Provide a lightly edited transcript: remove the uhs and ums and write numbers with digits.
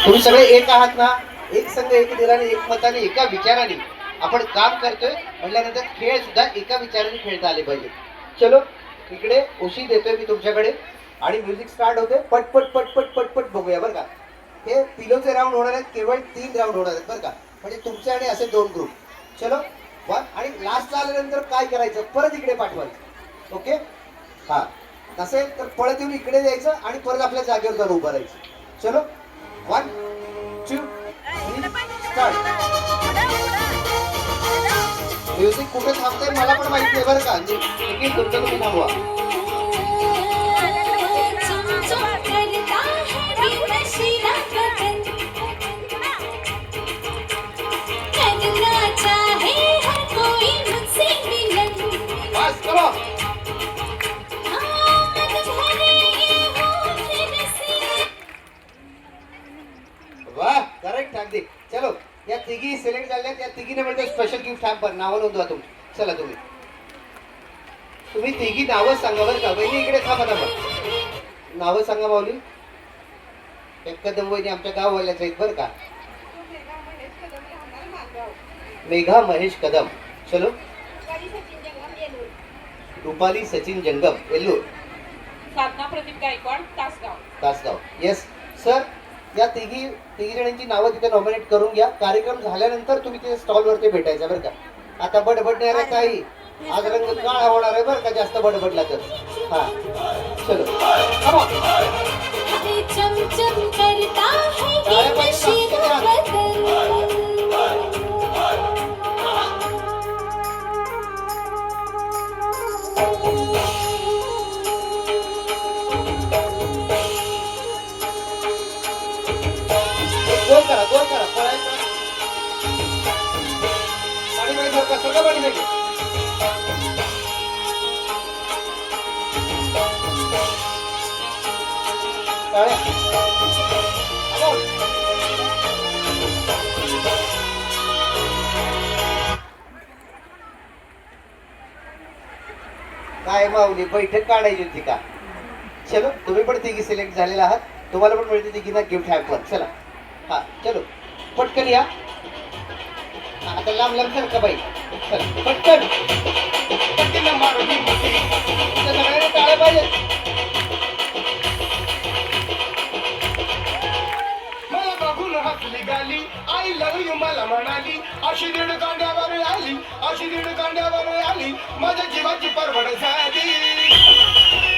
तुम्ही सगळे एक आहात ना. एक संघ एक दिलाने एक मताने एका विचाराने आपण काम करतोय म्हटल्यानंतर खेळ सुद्धा एका विचाराने खेळता आले पाहिजे. चलो इकडे उशी देतोय मी तुमच्याकडे आणि म्युझिक स्टार्ट होते. पटपट पटपट पटपट बघूया बरं का. हे पिलोचे राऊंड होणार आहेत. केवळ 3 राऊंड होणार आहेत बरं का. म्हणजे तुमचे आणि असे 2 ग्रुप. चलो वन. आणि लास्टला आल्यानंतर काय करायचं परत इकडे पाठवायचं. ओके हा नसेल तर पळत येऊन इकडे जायचं आणि परत आपल्या जागेवर जाऊन उभं राहायचं. चलो 1 2 3 स्टार्ट. म्युझिक कुठे थांबतंय मला पण माहिती आहे बरं का. लेकिन तुमचं तुम्ही थांबवा. बस चलो. वाह करेक्ट अगदी. चलो या तिघी सिलेक्ट झाल्या. त्या तिघीने मिळते स्पेशल गिफ्ट हॅम्पर. नावं नोंदवा तुमची. चला तुम्ही तुम्ही तिघी नावं सांगा बरं का. वहिनी इकडे थांबा थांबा. नावं सांगा माऊली. कदम वहिनी आमच्या गाववाल्याच आहेत बरं का. मेघा महेश कदम. चलो रुपाली सचिन जंगम येल्लूर. साधना प्रदीप गायकवाड तासगाव. तासगाव. Yes sir. या तिघी जणांची नावं तिथे नॉमिनेट करून घ्या. कार्यक्रम झाल्यानंतर तुम्ही तिथे स्टॉलवरती भेटायचं बरं का. आता बडबडणार आहे काही. आज रंग काळा होणार आहे बरं का जास्त बडबडला तर. हा चलो गोल करा गोल करा. पळायचं पाणी मागे सरका सगळं पाणी मागे. काय माऊली बैठक काढायची होती का. चलो तुम्ही पण तिघी सिलेक्ट झालेला आहात. तुम्हाला पण मिळते तिघींना गिफ्ट हॅम्पर. चला हा चलो पटकन या. आता लांब लांब सर का बाई. चला पटकन पटकन मारून सगळ्यांनी टाळ्या पाहिजे. मला बघून हसली गाली. आय लव्ह यू मला म्हणाली. अशी दीड कांड्यावर आली. अशी दीड कांड्यावर आली. माझ्या जीवाची परवड झाली.